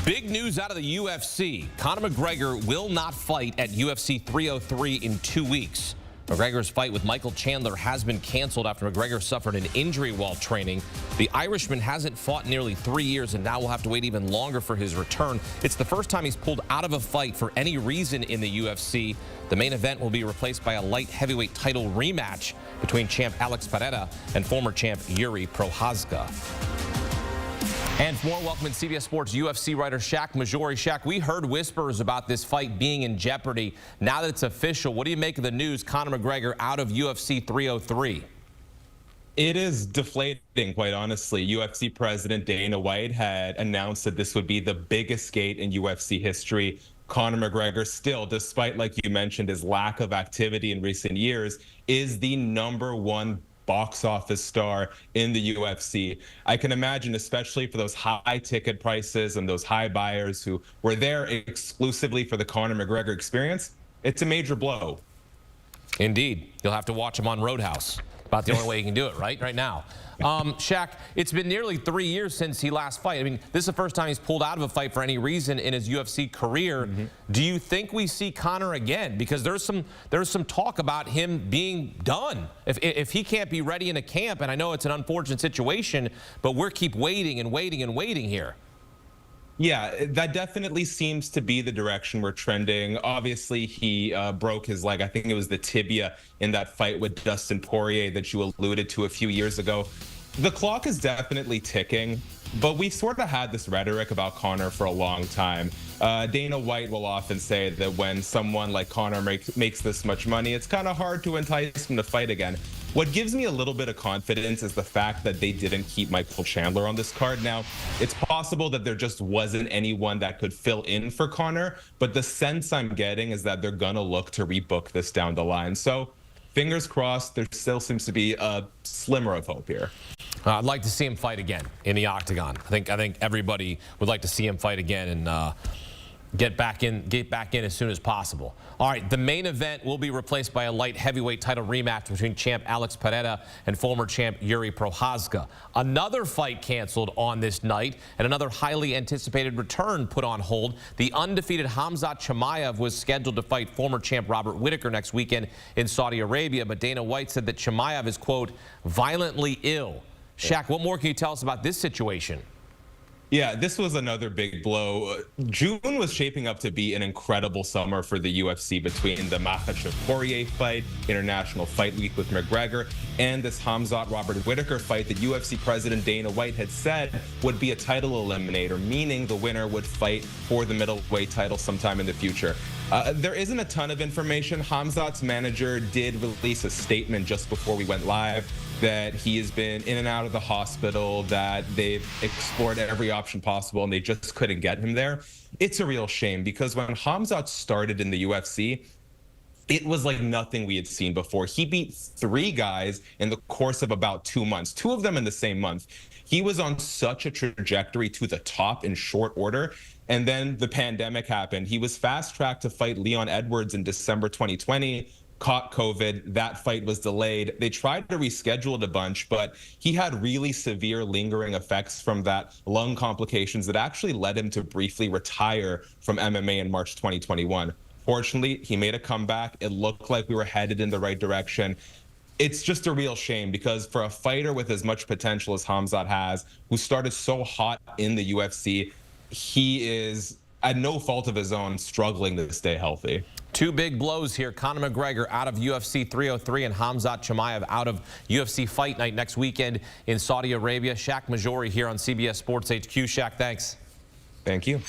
Big news out of the UFC. Conor McGregor will not fight at UFC 303 in 2 weeks. McGregor's fight with Michael Chandler has been canceled after McGregor suffered an injury while training. The Irishman hasn't fought in nearly 3 years and now will have to wait even longer for his return. It's the first time he's pulled out of a fight for any reason in the UFC. The main event will be replaced by a light heavyweight title rematch between champ Alex Pereira and former champ Yuri Prochazka. And for more, welcome in CBS Sports UFC writer Shakiel Mahjouri. Shaq, we heard whispers about this fight being in jeopardy. Now that it's official, what do you make of the news, Conor McGregor out of UFC 303? It is deflating, quite honestly. UFC President Dana White had announced that this would be the biggest gate in UFC history. Conor McGregor still, despite, like you mentioned, his lack of activity in recent years, is the #1 box office star in the UFC. I can imagine, especially for those high ticket prices and those high buyers who were there exclusively for the Conor McGregor experience, it's a major blow. Indeed. You'll have to watch him on Roadhouse. About the only way you can do it, right now. Shaq, it's been nearly 3 years since he last fight. I mean, this is the first time he's pulled out of a fight for any reason in his UFC career. Do you think we see Conor again? Because there's some talk about him being done. If he can't be ready in a camp, and I know it's an unfortunate situation, but we're keep waiting and waiting and waiting here. Yeah, that definitely seems to be the direction we're trending. Obviously, he broke his leg. I think it was the tibia in that fight with Dustin Poirier that you alluded to a few years ago. The clock is definitely ticking, but we've sort of had this rhetoric about Conor for a long time. Dana White will often say that when someone like Conor makes this much money, it's kind of hard to entice him to fight again. What gives me a little bit of confidence is the fact that they didn't keep Michael Chandler on this card. Now, it's possible that there just wasn't anyone that could fill in for Conor, but the sense I'm getting is that they're gonna look to rebook this down the line. So fingers crossed, there still seems to be a slimmer of hope here. I'd like to see him fight again in the octagon. I think everybody would like to see him fight again and get back in as soon as possible. All right, the main event will be replaced by a light heavyweight title rematch between champ Alex Pereira and former champ Yuri Prochazka. Another fight canceled on this night and another highly anticipated return put on hold. The undefeated Khamzat Chimaev was scheduled to fight former champ Robert Whittaker next weekend in Saudi Arabia, but Dana White said that Chimaev is, quote, violently ill. Shaq, what more can you tell us about this situation? Yeah, this was another big blow. June was shaping up to be an incredible summer for the UFC between the Makhachev-Poirier fight, International Fight Week with McGregor, and this Khamzat-Robert Whittaker fight that UFC President Dana White had said would be a title eliminator, meaning the winner would fight for the middleweight title sometime in the future. There isn't a ton of information. Khamzat's manager did release a statement just before we went live that he has been in and out of the hospital, that they've explored every option possible and they just couldn't get him there. It's a real shame because when Khamzat started in the UFC, it was like nothing we had seen before. He beat 3 guys in the course of about 2 months, 2 of them in the same month. He was on such a trajectory to the top in short order. And then the pandemic happened. He was fast-tracked to fight Leon Edwards in December 2020. Caught COVID, that fight was delayed. They tried to reschedule it a bunch, but he had really severe lingering effects from that lung complications that actually led him to briefly retire from MMA in March 2021. Fortunately, he made a comeback. It looked like we were headed in the right direction. It's just a real shame because for a fighter with as much potential as Khamzat has, who started so hot in the UFC, he is, at no fault of his own, struggling to stay healthy. 2 big blows here. Conor McGregor out of UFC 303 and Khamzat Chimaev out of UFC Fight Night next weekend in Saudi Arabia. Shakiel Mahjouri here on CBS Sports HQ. Shaq, thanks. Thank you.